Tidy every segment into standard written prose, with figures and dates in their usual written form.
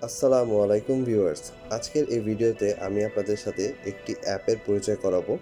আসসালামু আলাইকুম ভিউয়ার্স। আজকের এই ভিডিওতে আমি আপনাদের সাথে একটি অ্যাপের পরিচয় করাবো।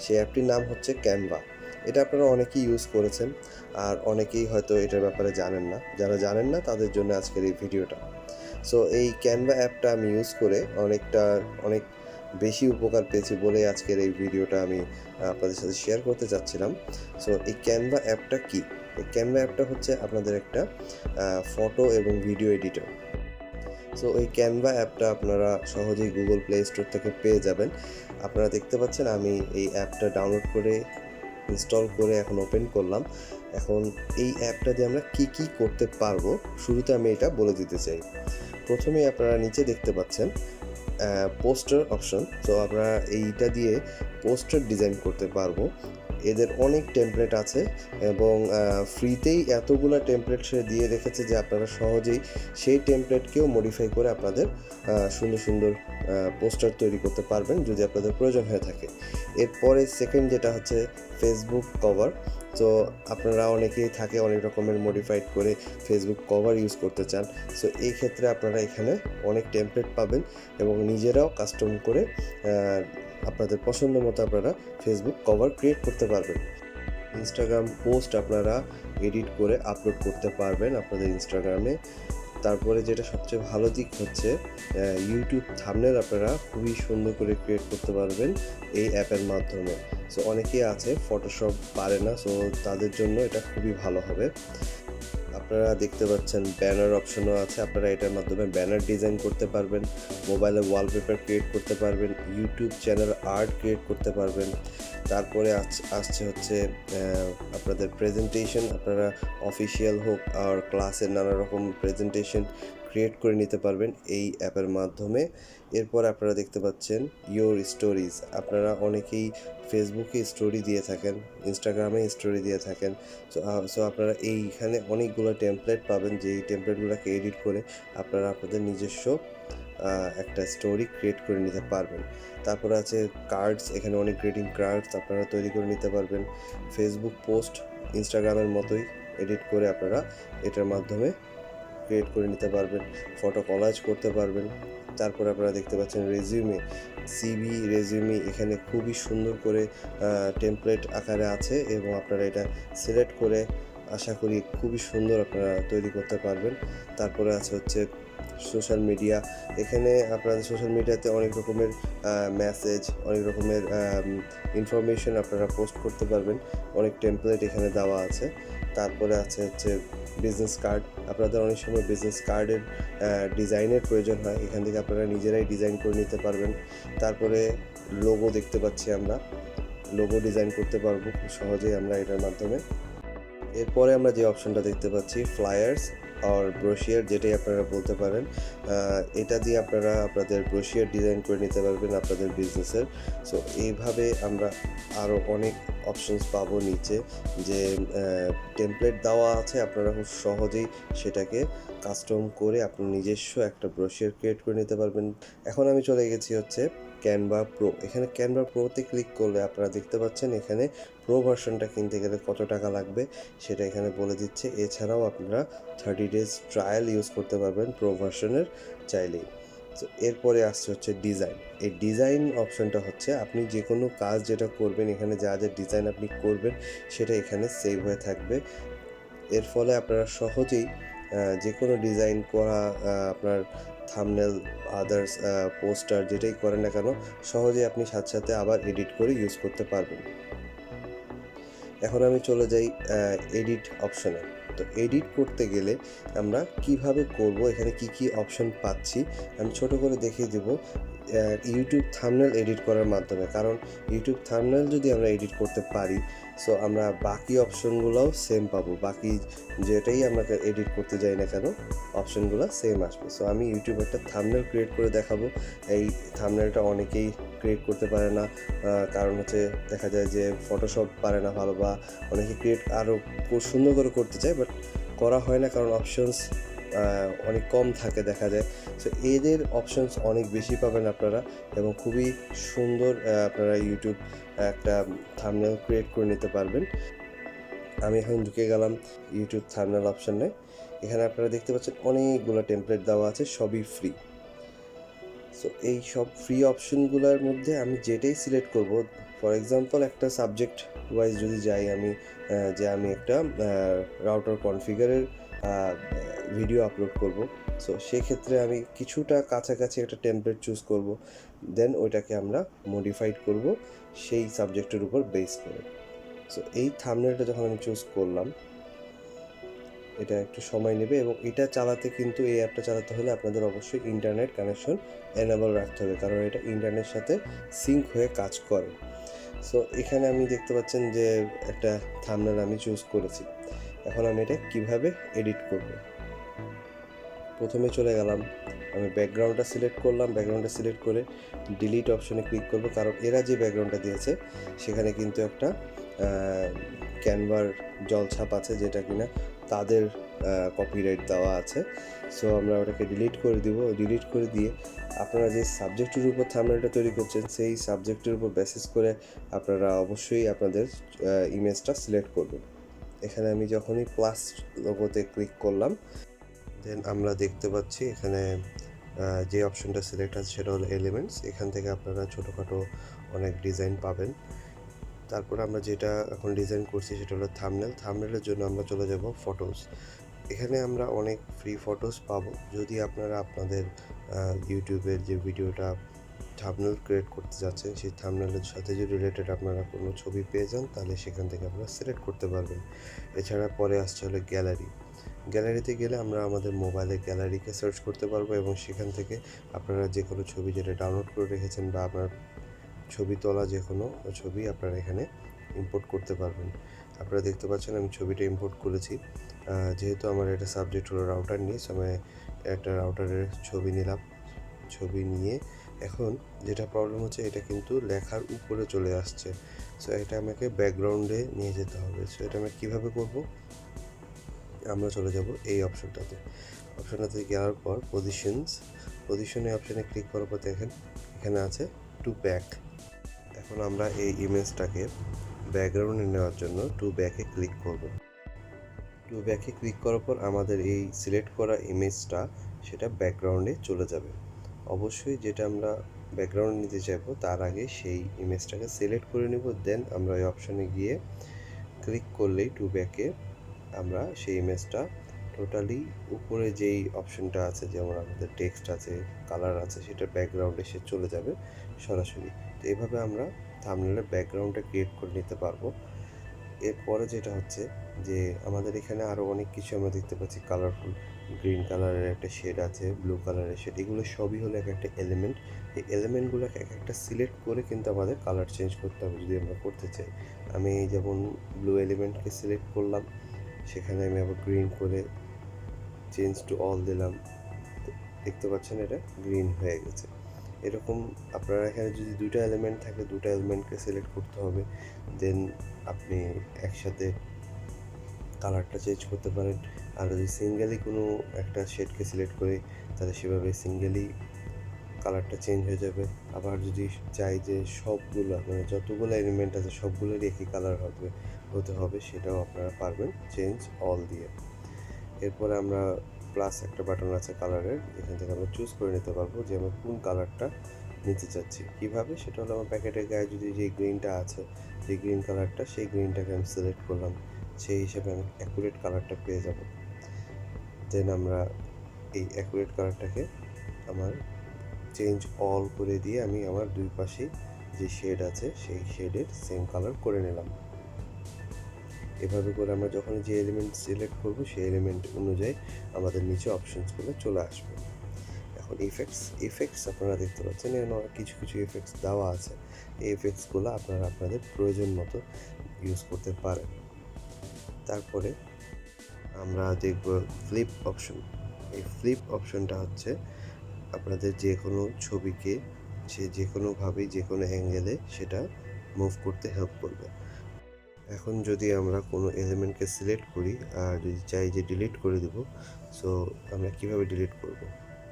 সেই অ্যাপটির নাম হচ্ছে ক্যানভা। এটা আপনারা অনেকেই ইউজ করেছেন, আর অনেকেই হয়তো এটার ব্যাপারে জানেন না। যারা জানেন না তাদের জন্য আজকের এই ভিডিওটা। সো এই ক্যানভা অ্যাপটা আমি ইউজ করে অনেক বেশি উপকার পেয়েছি বলেই আজকের এই ভিডিওটা আমি আপনাদের সাথে শেয়ার করতে চাচ্ছিলাম। সো এই ক্যানভা অ্যাপটা কী? এই ক্যানভা অ্যাপটা হচ্ছে আপনাদের একটা ফটো এবং ভিডিও এডিটর। সো এই ক্যানভা অ্যাপটা আপনারা সহজেই গুগল প্লে স্টোর থেকে পেয়ে যাবেন। আপনারা দেখতে পাচ্ছেন আমি এই অ্যাপটা ডাউনলোড করে ইনস্টল করে এখন ওপেন করলাম। এখন এই অ্যাপটা দিয়ে আমরা কী করতে পারবো, শুরুতে আমি এটা বলে দিতে চাই। প্রথমেই আপনারা নিচে দেখতে পাচ্ছেন পোস্টার অপশন। তো আমরা এইটা দিয়ে পোস্টার ডিজাইন করতে পারবো। এদের অনেক টেমপ্লেট আছে এবং ফ্রিতেই এতগুলো টেমপ্লেট সে দিয়ে রেখেছে যে আপনারা সহজেই সেই টেমপ্লেটকেও মডিফাই করে আপনাদের সুন্দর সুন্দর পোস্টার তৈরি করতে পারবেন যদি আপনাদের প্রয়োজন হয়ে থাকে। এরপরে সেকেন্ড যেটা হচ্ছে ফেসবুক কভার। তো আপনারা অনেকেই থাকে অনেক রকমের মডিফাইড করে ফেসবুক কভার ইউজ করতে চান। সো এই ক্ষেত্রে আপনারা এখানে অনেক টেমপ্লেট পাবেন এবং নিজেরাও কাস্টম করে আপনাদের পছন্দ মতো আপনারা ফেসবুক কভার ক্রিয়েট করতে পারবেন। ইনস্টাগ্রাম পোস্ট আপনারা এডিট করে আপলোড করতে পারবেন আপনাদের ইনস্টাগ্রামে। তারপরে যেটা সবচেয়ে ভালো দিক হচ্ছে ইউটিউব থাম্বনেল আপনারা খুবই সুন্দর করে ক্রিয়েট করতে পারবেন এই অ্যাপের মাধ্যমে। সো অনেকেই আছে ফটোশপ পারে না, সো তাদের জন্য এটা খুবই ভালো হবে। আপনারা দেখতে পাচ্ছেন ব্যানার অপশনও আছে। আপনারা এটার মাধ্যমে ব্যানার ডিজাইন করতে পারবেন, মোবাইলে ওয়ালপেপার ক্রিয়েট করতে পারবেন, ইউটিউব চ্যানেল আর্ট ক্রিয়েট করতে পারবেন। তারপরে আসছে হচ্ছে আপনাদের প্রেজেন্টেশন। আপনারা অফিসিয়াল হোক আর ক্লাসের নানা রকম প্রেজেন্টেশন ক্রিয়েট করে নিতে পারবেন এই অ্যাপের মাধ্যমে। এরপর আপনারা দেখতে পাচ্ছেন ইয়োর স্টোরিজ। আপনারা অনেকেই ফেসবুকে স্টোরি দিয়ে থাকেন, ইনস্টাগ্রামে স্টোরি দিয়ে থাকেন। সো আপনারা এইখানে অনেকগুলো টেমপ্লেট পাবেন, যেই টেমপ্লেটগুলোকে এডিট করে আপনারা আপনাদের নিজস্ব একটা স্টোরি ক্রিয়েট করে নিতে পারবেন। তারপরে আছে কার্ডস। এখানে অনেক গ্রিটিং কার্ডস আপনারা তৈরি করে নিতে পারবেন। ফেসবুক পোস্ট ইনস্টাগ্রামের মতোই এডিট করে আপনারা এটার মাধ্যমে ক্রিয়েট করে নিতে পারবেন। ফটো কলাজ করতে পারবেন। তারপরে আপনারা দেখতে পাচ্ছেন রেজিউমে, সিভি, রেজিউমে এখানে খুবই সুন্দর করে টেমপ্লেট আকারে আছে এবং আপনারা এটা সিলেক্ট করে আশা করি খুবই সুন্দর আপনারা তৈরি করতে পারবেন। তারপরে আছে হচ্ছে সোশ্যাল মিডিয়া। এখানে আপনাদের সোশ্যাল মিডিয়াতে অনেক রকমের মেসেজ, অনেক রকমের ইনফরমেশন আপনারা পোস্ট করতে পারবেন। অনেক টেমপ্লেট এখানে দেওয়া আছে। তারপরে আছে হচ্ছে বিজনেস কার্ড। আপনাদের অনেক সময় বিজনেস কার্ডের ডিজাইনের প্রয়োজন হয়, এখান থেকে আপনারা নিজেরাই ডিজাইন করে নিতে পারবেন। তারপরে লোগো দেখতে পাচ্ছি আমরা, লোগো ডিজাইন করতে পারবো খুব সহজেই আমরা এটার মাধ্যমে। এরপরে আমরা যে অপশনটা দেখতে পাচ্ছি ফ্লায়ার্স আর ব্রোশিয়ার, যেটাই আপনারা বলতে পারেন। এটা দিয়ে আপনারা আপনাদের ব্রোশিয়ার ডিজাইন করে নিতে পারবেন আপনাদের বিজনেসের। সো এইভাবে আমরা আরও অনেক অপশনস পাবো নিচে, যে টেমপ্লেট দেওয়া আছে। আপনারা খুব সহজেই সেটাকে কাস্টম করে আপনার নিজস্ব একটা ব্রোশিয়ার ক্রিয়েট করে নিতে পারবেন। এখন আমি চলে গেছি হচ্ছে ক্যানভা প্রো। এখানে ক্যানভা প্রোতে ক্লিক করলে আপনারা দেখতে পাচ্ছেন এখানে প্রো ভার্সনটা কিনতে গেলে কত টাকা লাগবে সেটা এখানে বলে দিচ্ছে। এছাড়াও আপনারা 30 ডেজ ট্রায়াল ইউজ করতে পারবেন প্রো ভার্সনের চাইলেই। তো এরপরে আসছে হচ্ছে ডিজাইন। এই ডিজাইন অপশনটা হচ্ছে আপনি যে কোনো কাজ যেটা করবেন, এখানে যা যা ডিজাইন আপনি করবেন সেটা এখানে সেভ হয়ে থাকবে। এর ফলে আপনারা সহজেই যে কোনো ডিজাইন করা, আপনার থাম্বনেল, আদার্স পোস্টার যেটাই করেন না কেন, সহজেই আপনি সাথে সাথে আবার এডিট করে ইউজ করতে পারবেন। এখন আমি চলে যাই এডিট অপশনে। তো এডিট করতে গেলে আমরা কিভাবে করব, এখানে কি কি অপশন পাচ্ছি আমি ছোট করে দেখিয়ে দেব। ইউটিউব থাম্বনেল এডিট করার মাধ্যমে, কারণ ইউটিউব থাম্বনেল যদি আমরা এডিট করতে পারি, সো আমরা বাকি অপশনগুলোও সেম পাবো। বাকি যেটাই আমরা এডিট করতে যাই না কেন অপশনগুলো সেম আসবে। সো আমি ইউটিউবে একটা থাম্বনেল ক্রিয়েট করে দেখাবো। এই থাম্বনেলটা অনেকেই ক্রিয়েট করতে পারে না, কারণ হচ্ছে দেখা যায় যে ফটোশপ পারে না ভালো, বা অনেকে ক্রিয়েট আরও সুন্দর করে করতে চায় বাট করা হয় না, কারণ অপশনস অনেক কম থাকে দেখা যায়। সো এদের অপশনস অনেক বেশি পাবেন আপনারা এবং খুবই সুন্দর আপনারা ইউটিউব একটা থাম্বনেল ক্রিয়েট করে নিতে পারবেন। আমি এখন ঢুকে গেলাম ইউটিউব থাম্বনেল অপশানে। এখানে আপনারা দেখতে পাচ্ছেন অনেকগুলো টেমপ্লেট দেওয়া আছে, সবই ফ্রি। সো এই সব ফ্রি অপশনগুলোর মধ্যে আমি যেটাই সিলেক্ট করব, ফর এক্সাম্পল একটা সাবজেক্ট ওয়াইজ যদি যাই আমি, যে আমি একটা রাউটার কনফিগারের ভিডিও আপলোড করব, সো সেক্ষেত্রে আমি কিছুটা কাছাকাছি একটা টেমপ্লেট চুজ করব, দেন ওইটাকে আমরা মডিফাইড করব সেই সাবজেক্টের উপর বেস করে। সো এই থাম্বনেলটা যখন আমি চুজ করলাম, এটা একটু সময় নেবে এবং এটা চালাতে কিন্তু, এই অ্যাপটা চালাতে হলে আপনাদের অবশ্যই ইন্টারনেট কানেকশন এনেবল রাখতে হবে, কারণ এটা ইন্টারনেটের সাথে সিঙ্ক হয়ে কাজ করে। সো এখানে আমি দেখতে পাচ্ছেন যে একটা থাম্বনেল আমি চুজ করেছি। এখন আমি এটা কিভাবে এডিট করব, প্রথমে চলে গেলাম, আমি ব্যাকগ্রাউন্ডটা সিলেক্ট করলাম, ব্যাকগ্রাউন্ডটা সিলেক্ট করে ডিলিট অপশনে ক্লিক করব, কারণ এরা যে ব্যাকগ্রাউন্ডটা দিয়েছে সেখানে কিন্তু একটা ক্যানভার জলছাপ আছে, যেটা কিনা তাদের কপিরাইট দেওয়া আছে। সো আমরা ওটাকে ডিলিট করে দিব। ডিলিট করে দিয়ে আপনারা যে সাবজেক্টের উপর থাম্বনেলটা তৈরি করছেন সেই সাবজেক্টের উপর বেসিস করে আপনারা অবশ্যই আপনাদের ইমেজটা সিলেক্ট করবেন। এখানে আমি যখনই প্লাস লোগোতে ক্লিক করলাম, দেন আমরা দেখতে পাচ্ছি এখানে যে অপশনটা সিলেক্ট আছে সেটা হলো এলিমেন্টস। এখান থেকে আপনারা ছোটোখাটো অনেক ডিজাইন পাবেন। তারপর আমরা যেটা এখন ডিজাইন করছি সেটা হলো থাম্বনেল। থাম্বনেলের জন্য আমরা চলে যাব ফটোস। এখানে আমরা অনেক ফ্রি ফটোস পাবো। যদি আপনারা আপনাদের ইউটিউবের যে ভিডিওটা থাম্বনেল ক্রিয়েট করতে যাচ্ছেন, সেই থাম্বনেলের সাথে যদি রিলেটেড আপনারা কোনো ছবি পেয়ে যান, তাহলে সেখান থেকে আপনারা সিলেক্ট করতে পারবেন। এছাড়া পরে আসছে হলো গ্যালারি। গ্যালারিতে গেলে আমরা আমাদের মোবাইলে গ্যালারিকে সার্চ করতে পারবো এবং সেখান থেকে আপনারা যে কোনো ছবি যেটা ডাউনলোড করে রেখেছেন বা আপনার ছবি তোলা যে কোনো ছবি আপনারা এখানে ইম্পোর্ট করতে পারবেন। আপনারা দেখতে পাচ্ছেন আমি ছবিটা ইম্পোর্ট করেছি। যেহেতু আমার এটা সাবজেক্ট হলো রাউটার নিয়ে, সো আমি একটা রাউটারের ছবি নিলাম। ছবি নিয়ে এখন যেটা প্রবলেম হচ্ছে, এটা কিন্তু লেখার উপরে চলে আসছে। সো এটা আমাকে ব্যাকগ্রাউন্ডে নিয়ে যেতে হবে। সো এটা আমি কীভাবে করব, আমরা চলে যাব এই অপশনটাতে যাওয়ার পর পজিশনে অপশানে ক্লিক করার পর দেখেন এখানে আছে টু ব্যাক। এখন আমরা এই ইমেজটাকে ব্যাকগ্রাউন্ডে নেওয়ার জন্য টু ব্যাকে ক্লিক করব। টু ব্যাকে ক্লিক করার পর আমাদের এই সিলেক্ট করা ইমেজটা সেটা ব্যাকগ্রাউন্ডে চলে যাবে। অবশ্যই যেটা আমরা ব্যাকগ্রাউন্ড নিতে চাইবো তার আগে সেই ইমেজটাকে সিলেক্ট করে নেব, দেন আমরা এই অপশানে গিয়ে ক্লিক করলেই টু ব্যাকে আমরা সেই ইমেজটা টোটালি উপরে যেই অপশনটা আছে, যেমন আমাদের টেক্সট আছে, কালার আছে, সেটা ব্যাকগ্রাউন্ডে সে চলে যাবে সরাসরি। তো এইভাবে আমরা থাম্বনেলের ব্যাকগ্রাউন্ডটা ক্রিয়েট করে নিতে পারবো। এরপরে যেটা হচ্ছে যে আমাদের এখানে আরও অনেক কিছু আমরা দেখতে পাচ্ছি, কালারফুল গ্রিন কালারের একটা শেড আছে, ব্লু কালারের শেড, এগুলো সবই হলো এক একটা এলিমেন্ট। এই এলিমেন্টগুলোকে এক একটা সিলেক্ট করে কিন্তু আমাদের কালার চেঞ্জ করতে হবে যদি আমরা করতে চাই। আমি যেমন ব্লু এলিমেন্টকে সিলেক্ট করলাম, সেখানে আমি আবার গ্রিন করে চেঞ্জ টু অল দিলাম, দেখতে পাচ্ছেন এটা গ্রিন হয়ে গেছে। এরকম আপনারা এখানে যদি দুটো এলিমেন্ট থাকে, দুটো এলিমেন্টকে সিলেক্ট করতে হবে, দেন আপনি একসাথে কালারটা চেঞ্জ করতে পারেন। আর যদি সিঙ্গেলি কোনো একটা শেডকে সিলেক্ট করি, তাহলে সেভাবে সিঙ্গেলি কালারটা চেঞ্জ হয়ে যাবে। আবার যদি চাই যে সবগুলো মানে যতগুলো এলিমেন্ট আছে সবগুলোরই একই কালার হতে হবে, সেটাও আপনারা পারবেন চেঞ্জ অল দিয়ে। এরপরে আমরা প্লাস একটা বাটন আছে কালারের, এখান থেকে আমরা চুজ করে নিতে পারবো যে আমরা কোন কালারটা নিতে চাচ্ছি। কীভাবে, সেটা হলো আমার প্যাকেটের গায়ে যদি যে গ্রিনটা আছে, যে গ্রিন কালারটা, সেই গ্রিনটাকে আমি সিলেক্ট করলাম, সেই হিসাবে আমি অ্যাকুরেট কালারটা পেয়ে যাব। দেন আমরা এই অ্যাকুরেট কালারটাকে আমার চেঞ্জ অল করে দিয়ে আমি আমার দুই পাশে যে শেড আছে সেই শেডের সেম কালার করে নিলাম। এভাবে করে আমরা যখন যে এলিমেন্ট সিলেক্ট করব সেই এলিমেন্ট অনুযায়ী আমাদের নিচে অপশনসগুলো চলে আসবে। এখন ইফেক্টস আপনারা দেখতে পাচ্ছেন, এখানে কিছু ইফেক্টস দেওয়া আছে। এই ইফেক্টসগুলো আপনারা আপনাদের প্রয়োজন মতো ইউজ করতে পারেন। তারপরে আমরা দেখব ফ্লিপ অপশন। এই ফ্লিপ অপশনটা হচ্ছে আপনাদের যে কোনো ছবিকে যে কোনোভাবেই যে কোনো অ্যাঙ্গেলে সেটা মুভ করতে হেল্প করবে। এখন যদি আমরা কোনো এলিমেন্টকে সিলেক্ট করি আর যদি চাই যে ডিলিট করে দেব, সো আমরা কীভাবে ডিলিট করব,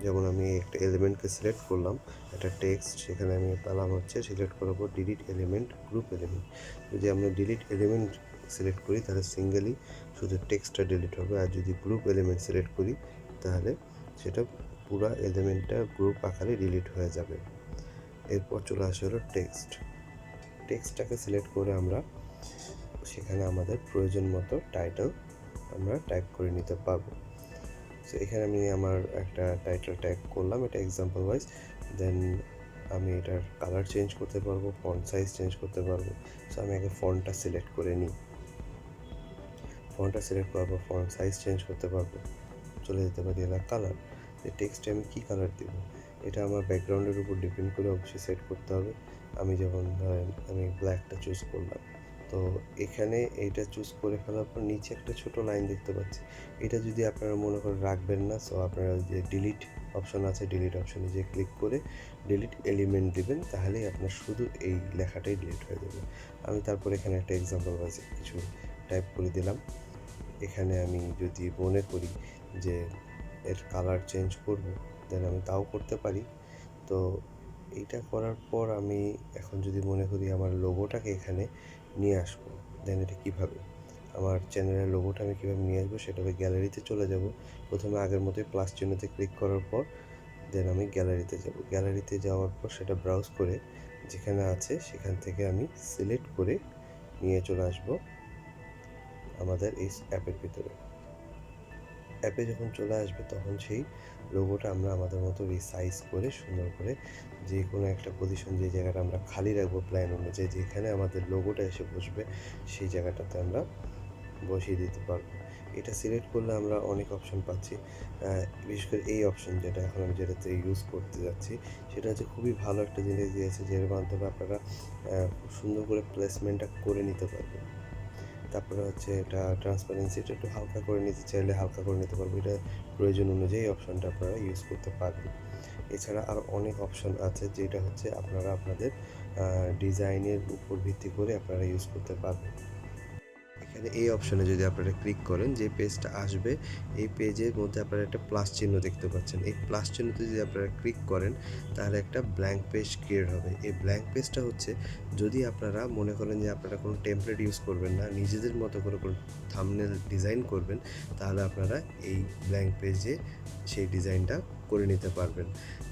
যেমন আমি একটা এলিমেন্টকে সিলেক্ট করলাম, একটা টেক্সট, সেখানে আমি পেলাম হচ্ছে সিলেক্ট করার পর ডিলিট এলিমেন্ট, গ্রুপ এলিমেন্ট। যদি আমরা ডিলিট এলিমেন্ট সিলেক্ট করি তাহলে সিঙ্গেলি শুধু টেক্সটটা ডিলিট হবে, আর যদি গ্রুপ এলিমেন্ট সিলেক্ট করি তাহলে সেটা পুরো এলিমেন্টটা গ্রুপ আকারে ডিলিট হয়ে যাবে। এরপর চলে আসে হলো টেক্সটটাকে সিলেক্ট করে আমরা সেখানে আমাদের প্রয়োজন মতো টাইটেল আমরা টাইপ করে নিতে পারবো। সো এখানে আমি আমার একটা টাইটেল টাইপ করলাম, এটা এক্সাম্পল ওয়াইজ। দেন আমি এটার কালার চেঞ্জ করতে পারবো, ফন্ট সাইজ চেঞ্জ করতে পারবো। সো আমি আগে ফন্টটা সিলেক্ট করে নিই, ফন্টটা সিলেক্ট করার পর ফন্ট সাইজ চেঞ্জ করতে পারবো। চলে যেতে পারি এবার কালার, যে টেক্সটে আমি কী কালার দেব এটা আমার ব্যাকগ্রাউন্ডের উপর ডিপেন্ড করে অবশ্যই সেট করতে হবে। আমি যেমন ধরেন আমি ব্ল্যাকটা চুজ করলাম, তো এখানে এইটা চুজ করে ফেলার পর নিচে একটা ছোটো লাইন দেখতে পাচ্ছি, এটা যদি আপনারা মনে করেন রাখবেন না, সো আপনারা যে ডিলিট অপশন আছে ডিলিট অপশনে যে ক্লিক করে ডিলিট এলিমেন্ট দেবেন, তাহলেই আপনার শুধু এই লেখাটাই ডিলিট হয়ে যাবে। আমি তারপর এখানে একটা এক্সাম্পল ওয়াইজ কিছু টাইপ করে দিলাম। এখানে আমি যদি মনে করি যে এর কালার চেঞ্জ করব, দেন আমি তাও করতে পারি। তো এইটা করার পর আমি এখন যদি মনে করি আমার লোগোটাকে এখানে নিয়ে আসবো, দেন এটা কীভাবে আমার চ্যানেলের লোগোটা আমি কীভাবে নিয়ে আসবো, সেটা হবে গ্যালারিতে চলে যাব। প্রথমে আগের মতোই প্লাস চিহ্নতে ক্লিক করার পর দেন আমি গ্যালারিতে যাব। গ্যালারিতে যাওয়ার পর সেটা ব্রাউজ করে যেখানে আছে সেখান থেকে আমি সিলেক্ট করে নিয়ে চলে আসবো আমাদের এই অ্যাপের ভিতরে। অ্যাপে যখন চলে আসবে তখন সেই লোগোটা আমরা আমাদের মতো রিসাইজ করে সুন্দর করে যে কোনো একটা পজিশন, যে জায়গাটা আমরা খালি রাখবো প্ল্যান অনুযায়ী, যেখানে আমাদের লোগোটা এসে বসবে সেই জায়গাটাতে আমরা বসিয়ে দিতে পারবো। এটা সিলেক্ট করলে আমরা অনেক অপশন পাচ্ছি, বিশেষ করে এই অপশন যেটা এখন আমি যেটাতে ইউজ করতে যাচ্ছি সেটা হচ্ছে খুবই ভালো একটা জিনিস দিয়েছে, যের মাধ্যমে আপনারা খুব সুন্দর করে প্লেসমেন্টটা করে নিতে পারবেন। তারপরে হচ্ছে এটা ট্রান্সপারেন্সিটা একটু হালকা করে নিতে চাইলে হালকা করে নিতে পারবো, এটা প্রয়োজন অনুযায়ী অপশনটা আপনারা ইউজ করতে পারবেন। এছাড়া আরও অনেক অপশন আছে যেটা হচ্ছে আপনারা আপনাদের ডিজাইনের উপর ভিত্তি করে আপনারা ইউজ করতে পারবেন। এখানে এই অপশনে যদি আপনারা ক্লিক করেন, যে পেজটা আসবে এই পেজের মধ্যে আপনারা একটা প্লাস চিহ্ন দেখতে পাচ্ছেন। এই প্লাস চিহ্নতে যদি আপনারা ক্লিক করেন তাহলে একটা ব্ল্যাঙ্ক পেজ ক্রিয়েট হবে। এই ব্ল্যাঙ্ক পেজটা হচ্ছে যদি আপনারা মনে করেন যে আপনারা কোনো টেমপ্লেট ইউজ করবেন না, নিজেদের মতো করে কোনো থাম্বনেল ডিজাইন করবেন, তাহলে আপনারা এই ব্ল্যাঙ্ক পেজে সেই ডিজাইনটা করে নিতে পারবেন।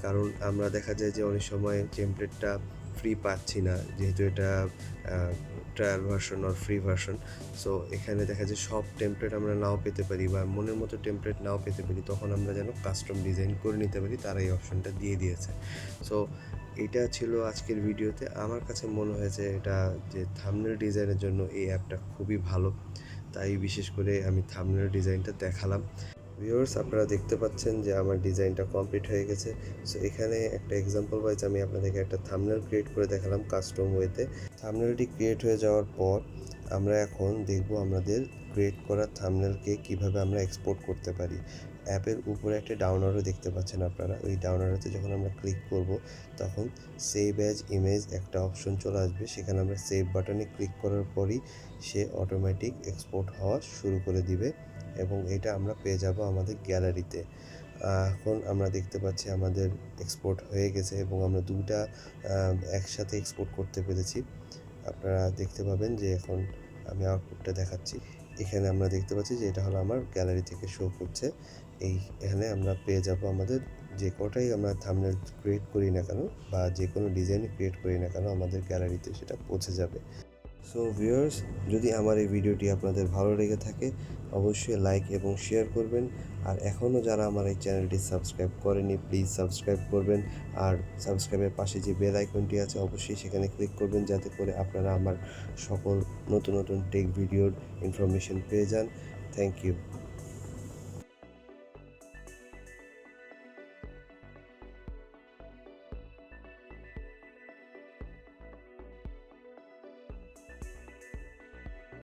কারণ আমরা দেখা যায় যে অনেক সময় টেমপ্লেটটা ফ্রি পাচ্ছি না, যেহেতু এটা ট্রায়াল ভার্সন আর ফ্রি ভার্সন। সো এখানে দেখা যায় সব টেমপ্লেট আমরা নাও পেতে পারি বা মনের মতো টেমপ্লেট নাও পেতে পারি, তখন আমরা যেন কাস্টম ডিজাইন করে নিতে পারি, তারা এই অপশনটা দিয়ে দিয়েছে। সো এটা ছিল আজকের ভিডিওতে। আমার কাছে মনে হয়েছে এটা যে থাম্বনেল ডিজাইনের জন্য এই অ্যাপটা খুবই ভালো, তাই বিশেষ করে আমি থাম্বনেল ডিজাইনটা দেখালাম। ভিউয়ার্স, আপনারা দেখতে পাচ্ছেন যে আমার ডিজাইনটা কমপ্লিট হয়ে গেছে। সো এখানে একটা এক্সাম্পল ওয়াইজ আমি আপনাদেরকে একটা থাম্বনেল ক্রিয়েট করে দেখালাম কাস্টম ওয়েতে। থাম্বনেলটি ক্রিয়েট হয়ে যাওয়ার পর আমরা এখন দেখব আমাদের ক্রিয়েট করা থাম্বনেলকে কিভাবে আমরা এক্সপোর্ট করতে পারি। অ্যাপের উপরে একটা ডাউন অ্যারো দেখতে পাচ্ছেন আপনারা, ওই ডাউন অ্যারোতে যখন আমরা ক্লিক করব তখন সেভ অ্যাজ ইমেজ একটা অপশন চলে আসবে, সেখানে আমরা সেভ বাটনে ক্লিক করার পরই সে অটোমেটিক এক্সপোর্ট হওয়া শুরু করে দিবে এবং এটা আমরা পেয়ে যাব আমাদের গ্যালারিতে। এখন আমরা দেখতে পাচ্ছি আমাদের এক্সপোর্ট হয়ে গেছে এবং আমরা দুটা একসাথে এক্সপোর্ট করতে পেরেছি। আপনারা দেখতে পাবেন যে এখন আমি আউটপুটটা দেখাচ্ছি। এখানে আমরা দেখতে পাচ্ছি যে এটা হলো আমার গ্যালারি থেকে শো করছে। এখানে আমরা পেয়ে যাব আমাদের যে কটাই আমরা থাম্বনেল ক্রিয়েট করি না কেন বা যে কোনো ডিজাইন ক্রিয়েট করি না কেন আমাদের গ্যালারিতে সেটা পৌঁছে যাবে। সো ভিউয়ার্স, যদি আমার এই ভিডিওটি আপনাদের ভালো লেগে থাকে অবশ্যই লাইক এবং শেয়ার করবেন, আর এখনও যারা আমার এই চ্যানেলটি সাবস্ক্রাইব করেনি প্লিজ সাবস্ক্রাইব করবেন, আর সাবস্ক্রাইবের পাশে যে বেল আইকনটি আছে অবশ্যই সেখানে ক্লিক করবেন, যাতে করে আপনারা আমার সকল নতুন নতুন টেক ভিডিওর ইনফরমেশন পেয়ে যান। Thank you.